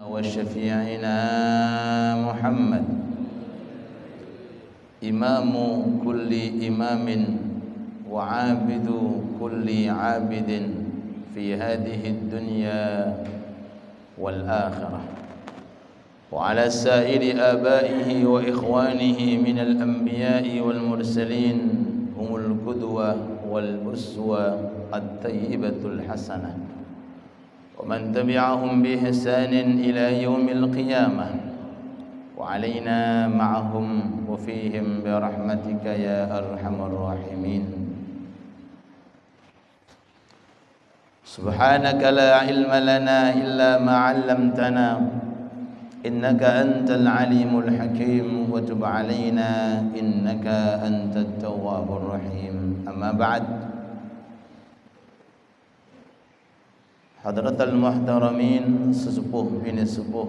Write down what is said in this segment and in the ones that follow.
وشفيعنا محمد إمام كل إمام وعابد كل عابد في هذه الدنيا والآخرة وعلى سائر آبائه وإخوانه من الأنبياء والمرسلين هم القدوة والأسوة الطيبة الحسنة ومن تبعهم بإحسان إلى يوم القيامة وعلينا معهم وفيهم برحمتك يا أرحم الراحمين. سبحانك لا علم لنا إلا ما علمتنا إنك أنت العليم الحكيم وتب علينا إنك أنت التواب الرحيم. أما بعد، Hadratal muhtaramin, sesepuh bini sepuh,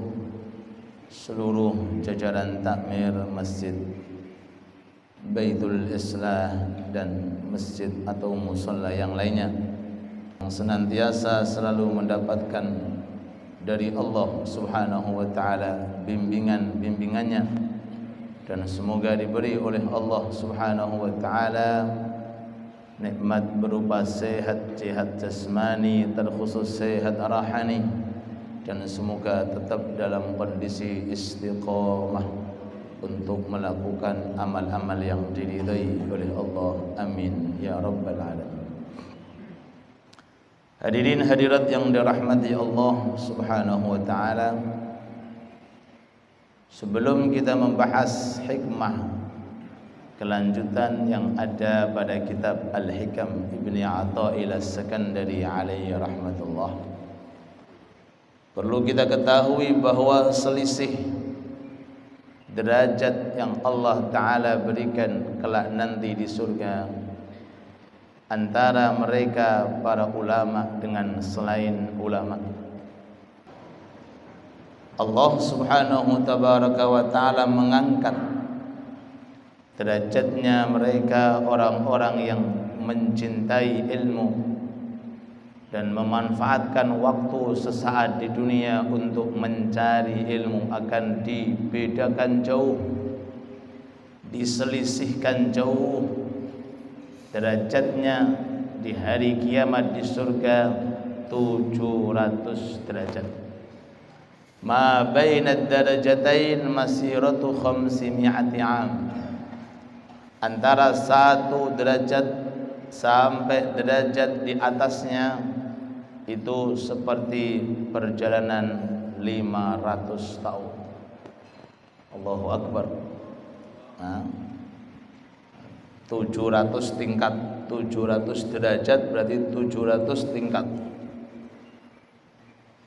seluruh jajaran takmir Masjid Baitul Islah dan masjid atau musalla yang lainnya yang senantiasa selalu mendapatkan dari Allah Subhanahu wa taala bimbingannya, dan semoga diberi oleh Allah Subhanahu wa taala nikmat berupa sehat jasmani, terkhusus sehat rohani, dan semoga tetap dalam kondisi istiqamah untuk melakukan amal-amal yang diridai oleh Allah. Amin ya rabbal alamin. Hadirin hadirat yang dirahmati Allah Subhanahu wa taala, sebelum kita membahas hikmah kelanjutan yang ada pada kitab Al-Hikam Ibni Atha'illah As-Sakandari alaihi rahmatullah, perlu kita ketahui bahwa selisih derajat yang Allah Ta'ala berikan kelak nanti di surga antara mereka para ulama dengan selain ulama. Allah Subhanahu tabaraka wa ta'ala mengangkat derajatnya mereka orang-orang yang mencintai ilmu dan memanfaatkan waktu sesaat di dunia untuk mencari ilmu akan dibedakan jauh, diselisihkan jauh derajatnya di hari kiamat di surga 700 derajat. Ma bainad darajatain masiratu 500 am. Antara satu derajat sampai derajat di atasnya itu seperti perjalanan 500 tahun. Allahu Akbar. 700 tingkat, 700 derajat berarti 700 tingkat.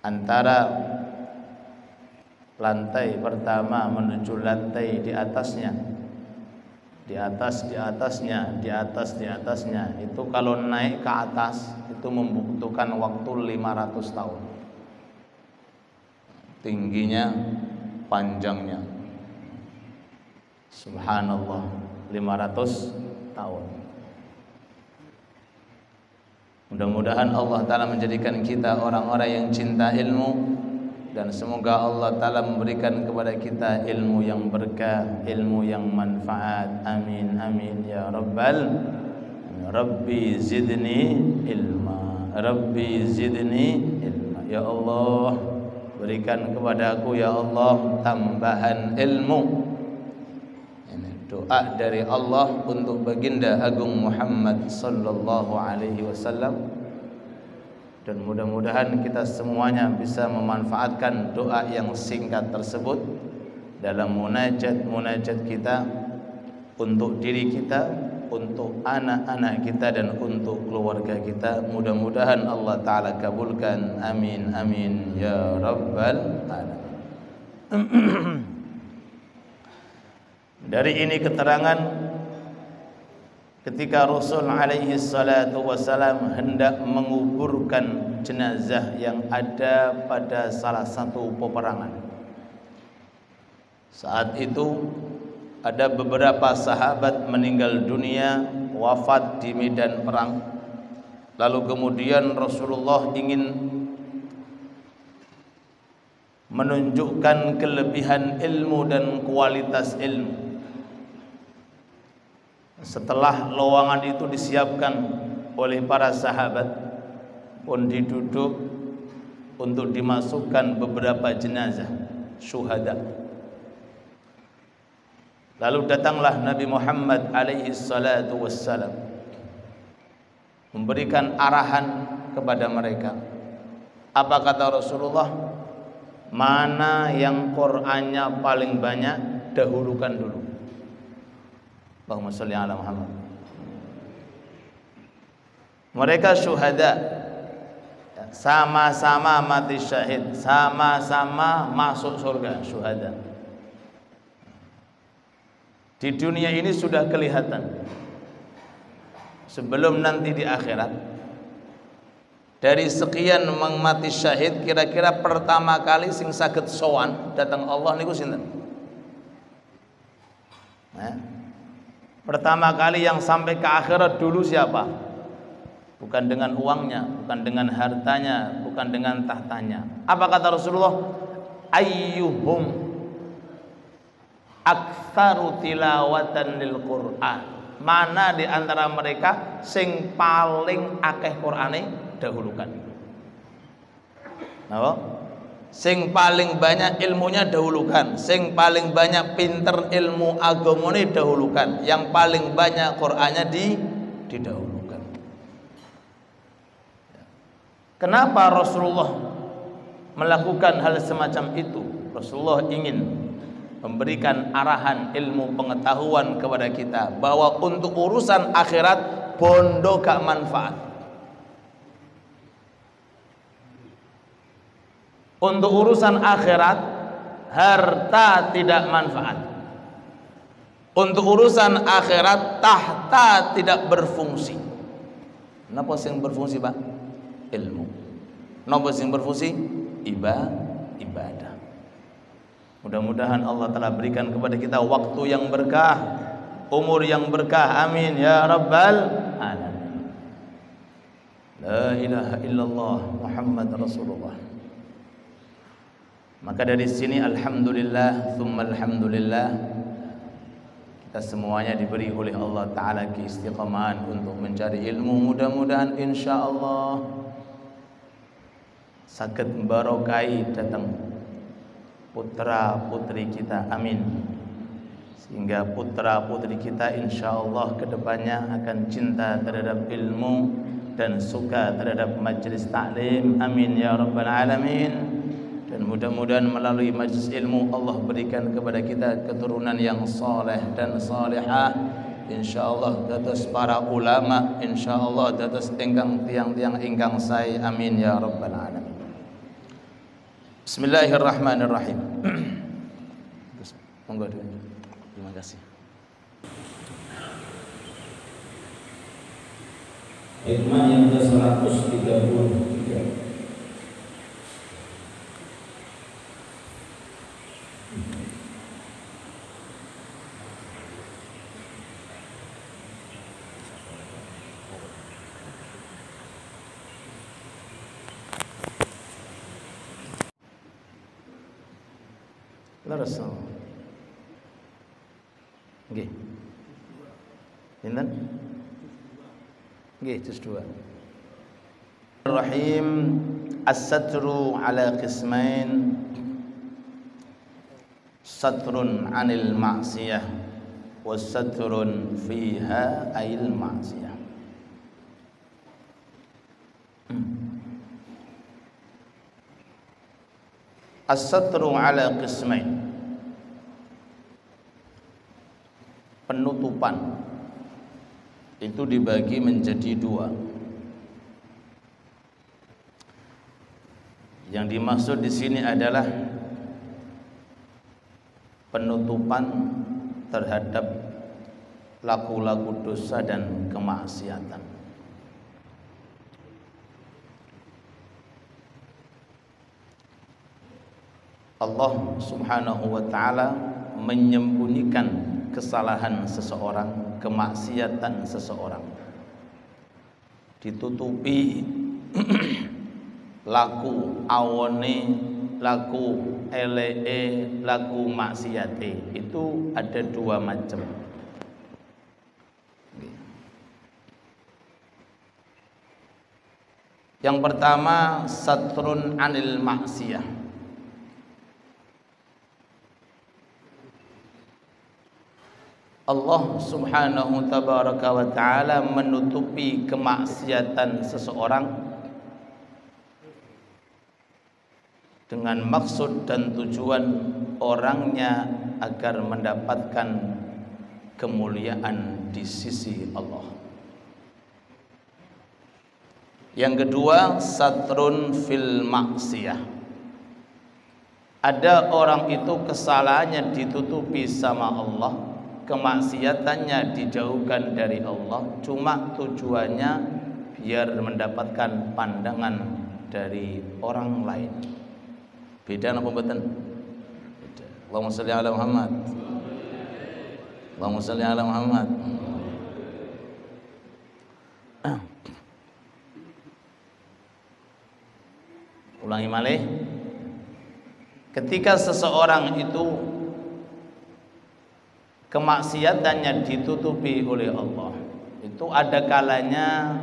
Antara lantai pertama menuju lantai di atasnya, di atasnya itu kalau naik ke atas itu membutuhkan waktu 500 tahun. Tingginya, panjangnya, subhanallah, 500 tahun. Mudah-mudahan Allah Ta'ala menjadikan kita orang-orang yang cinta ilmu, dan semoga Allah Ta'ala memberikan kepada kita ilmu yang berkah, ilmu yang manfaat. Amin amin ya rabbal. Rabbi zidni ilma, Rabbi zidni ilma. Ya Allah, berikan kepada aku ya Allah tambahan ilmu. Ini doa dari Allah untuk baginda agung Muhammad sallallahu alaihi wasallam. Dan mudah-mudahan kita semuanya bisa memanfaatkan doa yang singkat tersebut dalam munajat kita, untuk diri kita, untuk anak-anak kita, dan untuk keluarga kita. Mudah-mudahan Allah Ta'ala kabulkan. Amin amin ya rabbal alamin. Dari ini keterangan ketika Rasul alaihi salatu wasalam hendak menguburkan jenazah yang ada pada salah satu peperangan. Saat itu ada beberapa sahabat meninggal dunia, wafat di medan perang. Lalu kemudian Rasulullah ingin menunjukkan kelebihan ilmu dan kualitas ilmu. Setelah lowongan itu disiapkan oleh para sahabat, pun diduduk untuk dimasukkan beberapa jenazah syuhada. Lalu datanglah Nabi Muhammad alaihi salatu wassalam, memberikan arahan kepada mereka. Apa kata Rasulullah? Mana yang Qur'annya paling banyak, dahulukan dulu. Allahumma sholli ala Muhammad. Mereka syuhada, sama-sama mati syahid, sama-sama masuk surga, syuhada. Di dunia ini sudah kelihatan. Sebelum nanti di akhirat, dari sekian mati syahid, kira-kira pertama kali sing saged sowan datang Allah niku sinten? Pertama kali yang sampai ke akhirat dulu siapa? Bukan dengan uangnya, bukan dengan hartanya, bukan dengan tahtanya. Apa kata Rasulullah? Ayyuhum aktsaru tilawatan lil Qur'an. Mana di antara mereka sing paling akeh Qur'ane, dahulukan. Napa? Sing paling banyak ilmunya dahulukan, sing paling banyak pinter ilmu agamane dahulukan, yang paling banyak Qur'annya didahulukan. Kenapa Rasulullah melakukan hal semacam itu? Rasulullah ingin memberikan arahan ilmu pengetahuan kepada kita bahwa untuk urusan akhirat bondo gak manfaat. Untuk urusan akhirat harta tidak manfaat. Untuk urusan akhirat tahta tidak berfungsi. Napa sing berfungsi, Pak? Ilmu. Napa sing berfungsi? Ibadah. Mudah-mudahan Allah telah berikan kepada kita waktu yang berkah, umur yang berkah. Amin ya rabbal alamin. La ilaha illallah Muhammad Rasulullah. Maka dari sini alhamdulillah, thumma alhamdulillah, kita semuanya diberi oleh Allah Ta'ala keistiqamahan untuk mencari ilmu. Mudah-mudahan insyaallah sakit barokai datang putra putri kita, amin. Sehingga putra putri kita insyaallah kedepannya akan cinta terhadap ilmu dan suka terhadap majelis taklim, amin ya rabbal alamin. Dan mudah-mudahan melalui majlis ilmu Allah berikan kepada kita keturunan yang saleh dan salihah, insyaallah dados para ulama, insyaallah dados ingkang tiang-tiang ingkang sae, amin ya rabbal alamin. Bismillahirrahmanirrahim. Monggo. Terima kasih. Hikmah yang ke-133. Leres. Nggih. Pinten? Nggih, juz 2. Rahim, as-satru ala qismain. Satrun 'anil ma'siyah wa satrun fiha ayil ma'siyah. As-satru ala qismain. Penutupan itu dibagi menjadi dua. Yang dimaksud di sini adalah penutupan terhadap laku-laku dosa dan kemaksiatan. Allah Subhanahu wa ta'ala menyembunyikan kesalahan seseorang, kemaksiatan seseorang, ditutupi laku awone, laku eleke laku maksiate itu ada dua macam. Yang pertama satrun anil maksiyah. Allah subhanahu tabaraka wa ta'ala menutupi kemaksiatan seseorang dengan maksud dan tujuan orangnya agar mendapatkan kemuliaan di sisi Allah. Yang kedua, satrun fil maksiyah. Ada orang itu kesalahannya ditutupi sama Allah, kemaksiatannya dijauhkan dari Allah, cuma tujuannya biar mendapatkan pandangan dari orang lain. Beda apa mboten? Beda. Allahumma shalli ala Muhammad. Allahumma shalli ala Muhammad. Ulangi malih. Ketika seseorang itu kemaksiatannya ditutupi oleh Allah, itu ada kalanya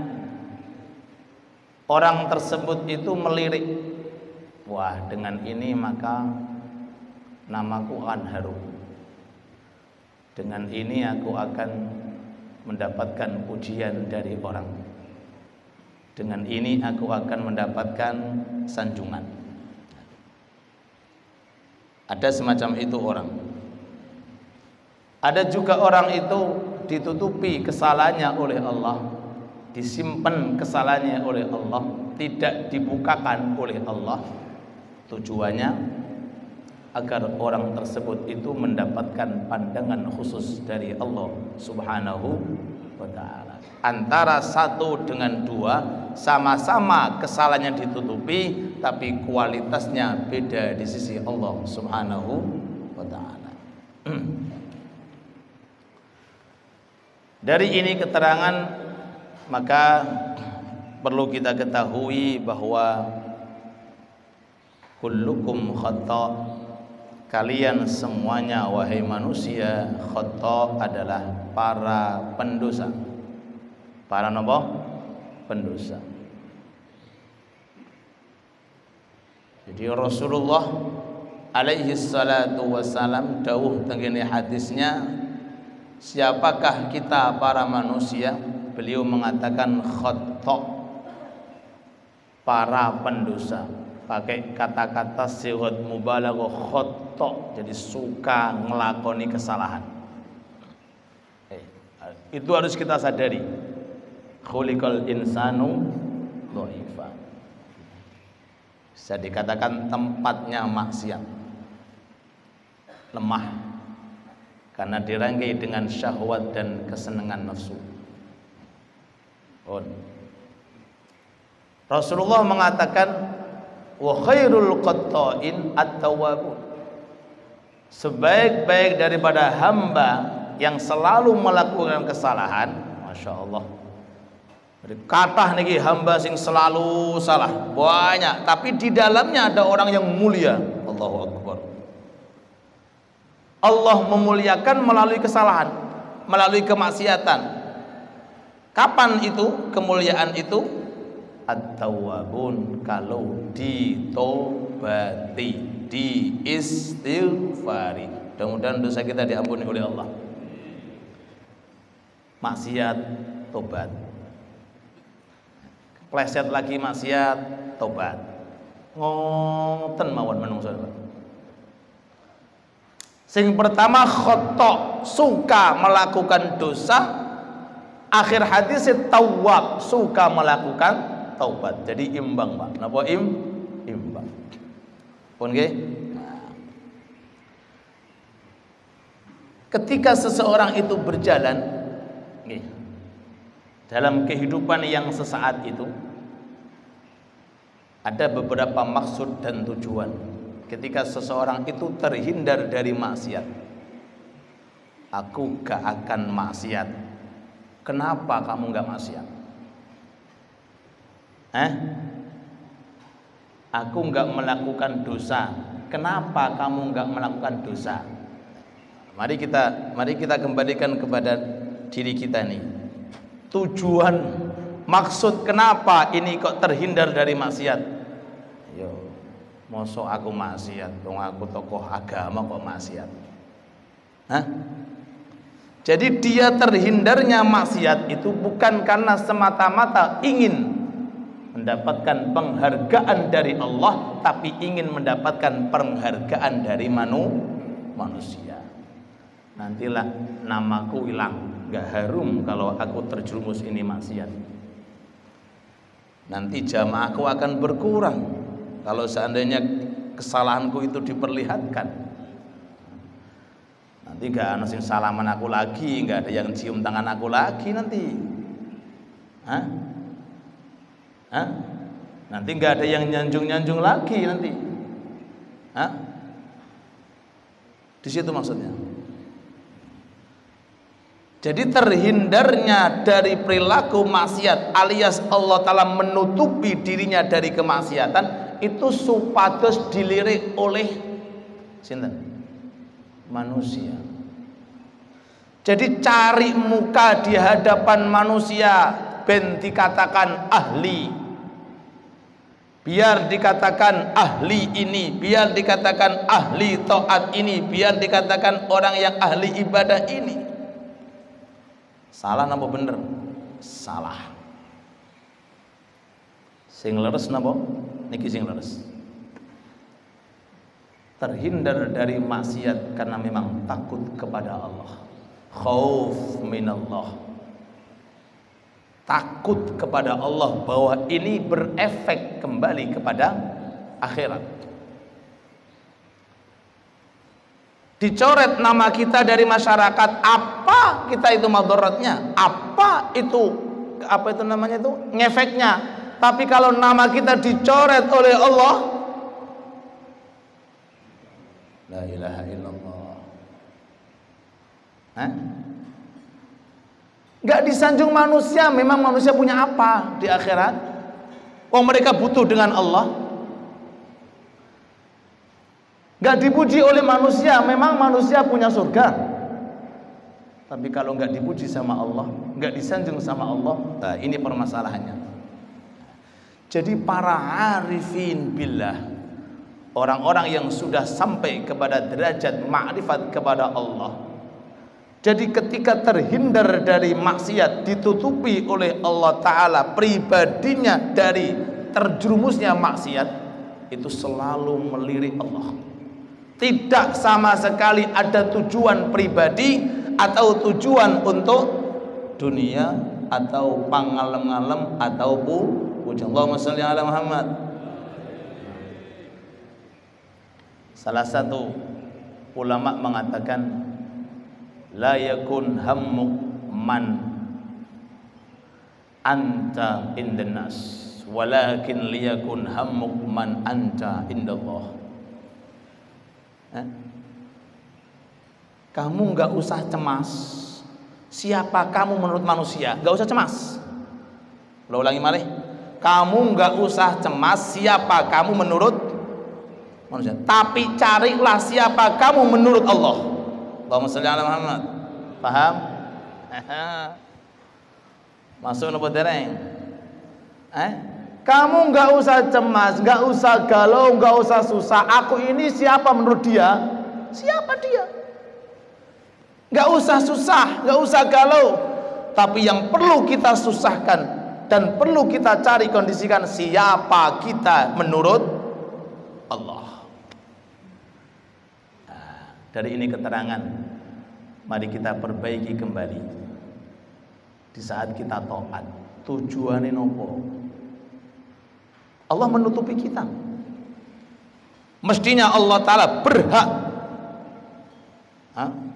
orang tersebut itu melirik, wah dengan ini maka namaku akan harum, dengan ini aku akan mendapatkan pujian dari orang, dengan ini aku akan mendapatkan sanjungan. Ada semacam itu orang. Ada juga orang itu ditutupi kesalahannya oleh Allah, disimpan kesalahannya oleh Allah, tidak dibukakan oleh Allah. Tujuannya agar orang tersebut itu mendapatkan pandangan khusus dari Allah subhanahu wa ta'ala. Antara satu dengan dua sama-sama kesalahannya ditutupi, tapi kualitasnya beda di sisi Allah subhanahu wa ta'ala. Dari ini keterangan, maka perlu kita ketahui bahwa kullukum khata', kalian semuanya wahai manusia khata' adalah para pendosa. Para nopo? Pendosa. Jadi Rasulullah alaihi salatu wassalam dawuh tengene hadisnya, siapakah kita para manusia? Beliau mengatakan khata', para pendosa. Pakai kata-kata sigat mubalaghah, khata', jadi suka ngelakoni kesalahan. Itu harus kita sadari. Khuliqal insanu dhaifa. Bisa dikatakan tempatnya maksiat, lemah, karena dirangkai dengan syahwat dan kesenangan nafsu. Rasulullah mengatakan wa khairul qatta'in at-tawwabun. Sebaik-baik daripada hamba yang selalu melakukan kesalahan, Masya Allah. Jadi kathah niki hamba sing selalu salah banyak, tapi di dalamnya ada orang yang mulia. Allahu Akbar. Allah memuliakan melalui kesalahan, melalui kemaksiatan. Kapan itu kemuliaan itu? At-tawwabun, kalau ditobati, diistighfari. Mudah-mudahan dosa kita diampuni oleh Allah. Maksiat, tobat. Kleset lagi maksiat, tobat. Ngoten mawon menungso. Sing pertama khata', suka melakukan dosa. Akhir hadis tawwab, suka melakukan taubat. Jadi imbang, Pak. Napa imbang. Pun nggih. Ketika seseorang itu berjalan nggih, dalam kehidupan yang sesaat itu ada beberapa maksud dan tujuan. Ketika seseorang itu terhindar dari maksiat, aku gak akan maksiat. Kenapa kamu gak maksiat? Aku gak melakukan dosa kenapa kamu enggak melakukan dosa? Mari kita kembalikan kepada diri kita nih. Tujuan, maksud kenapa ini kok terhindar dari maksiat? Yo, mosok aku maksiat, dong aku tokoh agama kok maksiat? Hah? Jadi dia terhindarnya maksiat itu bukan karena semata-mata ingin mendapatkan penghargaan dari Allah, tapi ingin mendapatkan penghargaan dari manusia. Nantilah namaku hilang, gak harum kalau aku terjerumus ini maksiat. Nanti jamaahku akan berkurang kalau seandainya kesalahanku itu diperlihatkan. Nanti gak ada yang salaman aku lagi, gak ada yang cium tangan aku lagi nanti. Hah? Nanti gak ada yang nyanjung-nyanjung lagi nanti. Hah? Di situ maksudnya. Jadi terhindarnya dari perilaku maksiat alias Allah Ta'ala menutupi dirinya dari kemaksiatan itu supados dilirik oleh sinten? Manusia. Jadi cari muka di hadapan manusia ben dikatakan ahli, biar dikatakan ahli ini, biar dikatakan ahli taat ini, biar dikatakan orang yang ahli ibadah ini. Salah napa bener? Salah. Sing leres napa? Niki sing leres. Terhindar dari maksiat karena memang takut kepada Allah. Khauf minallah. Takut kepada Allah bahwa ini berefek kembali kepada akhirat. Dicoret nama kita dari masyarakat, apa kita itu madaratnya? Apa itu namanya itu ngefeknya? Tapi kalau nama kita dicoret oleh Allah, la ilaha illallah. Gak disanjung manusia. Memang manusia punya apa di akhirat? Mereka butuh dengan Allah. Gak dipuji oleh manusia. Memang manusia punya surga. Tapi kalau gak dipuji sama Allah, gak disanjung sama Allah, nah ini permasalahannya. Jadi para arifin billah, orang-orang yang sudah sampai kepada derajat ma'rifat kepada Allah, jadi ketika terhindar dari maksiat, ditutupi oleh Allah Ta'ala pribadinya dari terjerumusnya maksiat, itu selalu melirik Allah. Tidak sama sekali ada tujuan pribadi atau tujuan untuk dunia atau pangalem-alem atau puji. Allahumma sholli ala Muhammad. Salah satu ulama mengatakan, la yakun hammuk man anta indan nas, walakin liyakun hammuk man anta indallah. Kamu nggak usah cemas siapa kamu menurut manusia, nggak usah cemas. Lo ulangi malih, kamu nggak usah cemas siapa kamu menurut manusia, tapi carilah siapa kamu menurut Allah. Allahumma sholli ala Muhammad. Paham? Masuk nopo dereng? Kamu nggak usah cemas, nggak usah galau, nggak usah susah. Aku ini siapa menurut dia? Siapa dia? Nggak usah susah, nggak usah galau. Tapi yang perlu kita susahkan dan perlu kita cari kondisikan, siapa kita menurut Allah. Dari ini keterangan, mari kita perbaiki kembali. Di saat kita taat, tujuannya nopo? Allah menutupi kita. Mestinya Allah Ta'ala berhak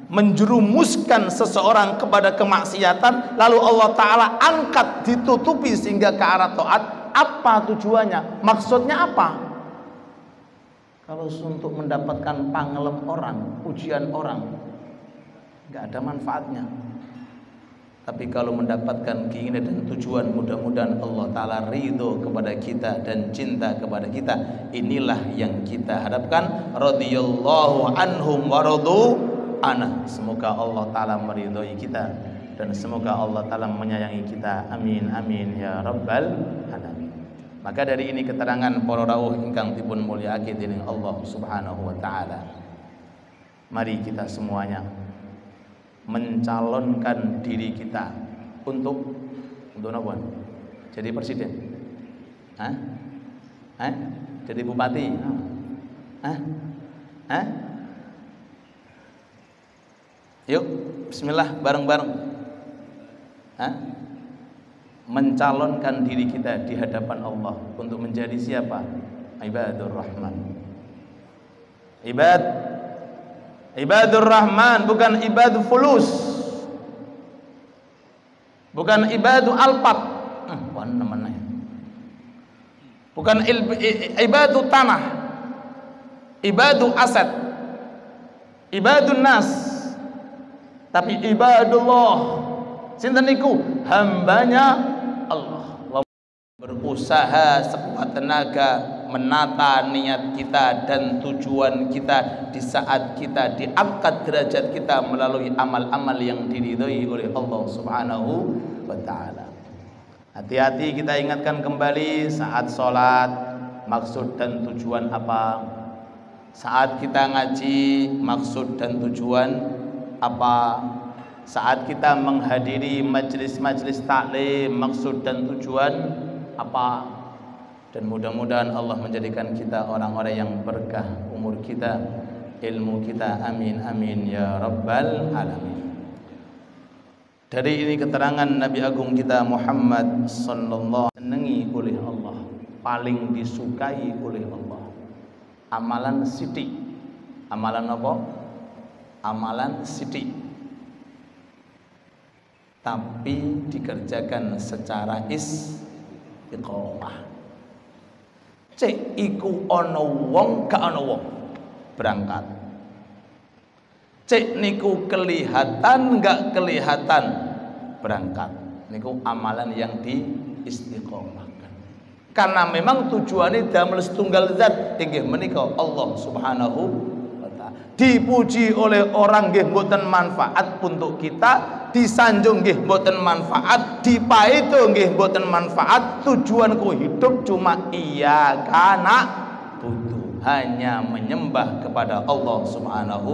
menjerumuskan seseorang kepada kemaksiatan, lalu Allah Ta'ala angkat, ditutupi sehingga ke arah taat. Apa tujuannya? Maksudnya apa? Kalau untuk mendapatkan pangelem orang, pujian orang, gak ada manfaatnya. Tapi kalau mendapatkan keinginan dan tujuan, mudah-mudahan Allah Ta'ala ridho kepada kita dan cinta kepada kita. Inilah yang kita harapkan. Radhiyallahu anhum wa radu anhu. Semoga Allah Ta'ala meridhoi kita dan semoga Allah Ta'ala menyayangi kita. Amin amin ya rabbal alamin. Maka dari ini keterangan para rawuh ingkang dipun mulyakaken dening Allah Subhanahu wa taala. Mari kita semuanya mencalonkan diri kita untuk apa? Jadi presiden. Hah? Hah? Jadi bupati. Hah? Hah? Yuk, bismillah bareng-bareng. Hah? Mencalonkan diri kita di hadapan Allah untuk menjadi siapa? Ibadur Rahman. Ibadur Rahman, bukan ibadu fulus, bukan ibadu alpat, bukan ibadu tanah, ibadu aset, ibadun nas, tapi ibadullah. Sinten niku? Hambanya Allah. Berusaha sekuat tenaga menata niat kita dan tujuan kita di saat kita diangkat derajat kita melalui amal-amal yang diridhoi oleh Allah Subhanahu wa taala. Hati-hati, kita ingatkan kembali saat sholat maksud dan tujuan apa, saat kita ngaji maksud dan tujuan apa, saat kita menghadiri majelis-majelis taklim maksud dan tujuan apa. Dan mudah-mudahan Allah menjadikan kita orang-orang yang berkah umur kita, ilmu kita. Amin amin ya rabbal alamin. Dari ini keterangan Nabi Agung kita Muhammad sallallahu senangi oleh Allah, paling disukai oleh Allah. Amalan sithik. Amalan apa? Amalan sithik. Tapi dikerjakan secara istiqomah. Cek iku ana wong gak ana wong berangkat. Cek niku kelihatan gak kelihatan berangkat. Niku amalan yang diistiqomahkan. Karena memang tujuannya damel setunggal zat inggih menika Allah Subhanahu wa taala. Dipuji oleh orang nggih mboten manfaat untuk kita, disanjung nggih mboten manfaat, dipaeto nggih mboten manfaat. Tujuanku hidup cuma iya kana butuh, hanya menyembah kepada Allah Subhanahu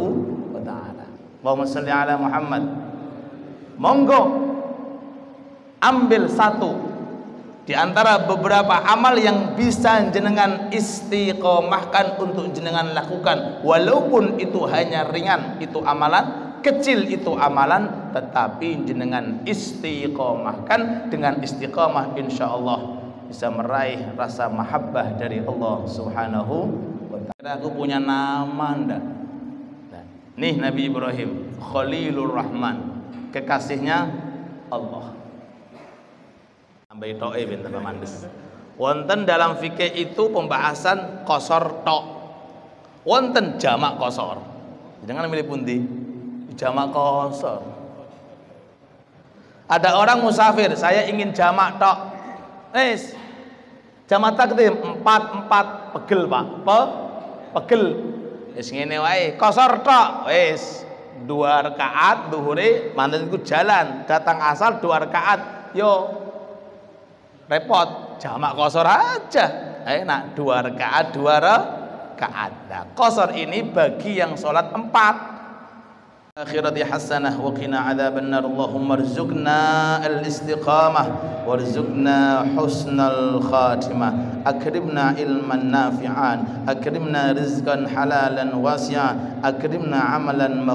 wa taala. Allahumma shalli ala Muhammad. Monggo ambil satu di antara beberapa amal yang bisa jenengan istiqomahkan untuk jenengan lakukan, walaupun itu hanya ringan, itu amalan kecil, itu amalan, tetapi jenengan istiqomahkan. Dengan istiqomah insyaallah bisa meraih rasa mahabbah dari Allah Subhanahu wa taala. Aku punya nama ndak? Nih Nabi Ibrahim Khalilur Rahman, kekasihnya Allah. Sampai to'e binten pamandes. Wonten dalam fikih itu pembahasan qasar tok. Wonten jamak qasar. Jangan milih pundi. Jamak qasar. Ada orang musafir, saya ingin jamak tok. Jamak takdim 4 pegel, Pak. Pegel. Wis ngene wae, qasar tok. Wis 2 rakaat zuhure manten iku jalan, datang asal 2 rakaat. Yo repot, jamak qasar aja. Enak 2 rakaat 2 rakaat. Nah, qasar ini bagi yang sholat 4. Akhirati hasanah wa qina adzabannar. Allahumma rzuqna al-istiqamah warzuqna husnal khatimah. Akrimna ilman nafi'an, akrimna rizqan halalan wasi'an, akrimna amalan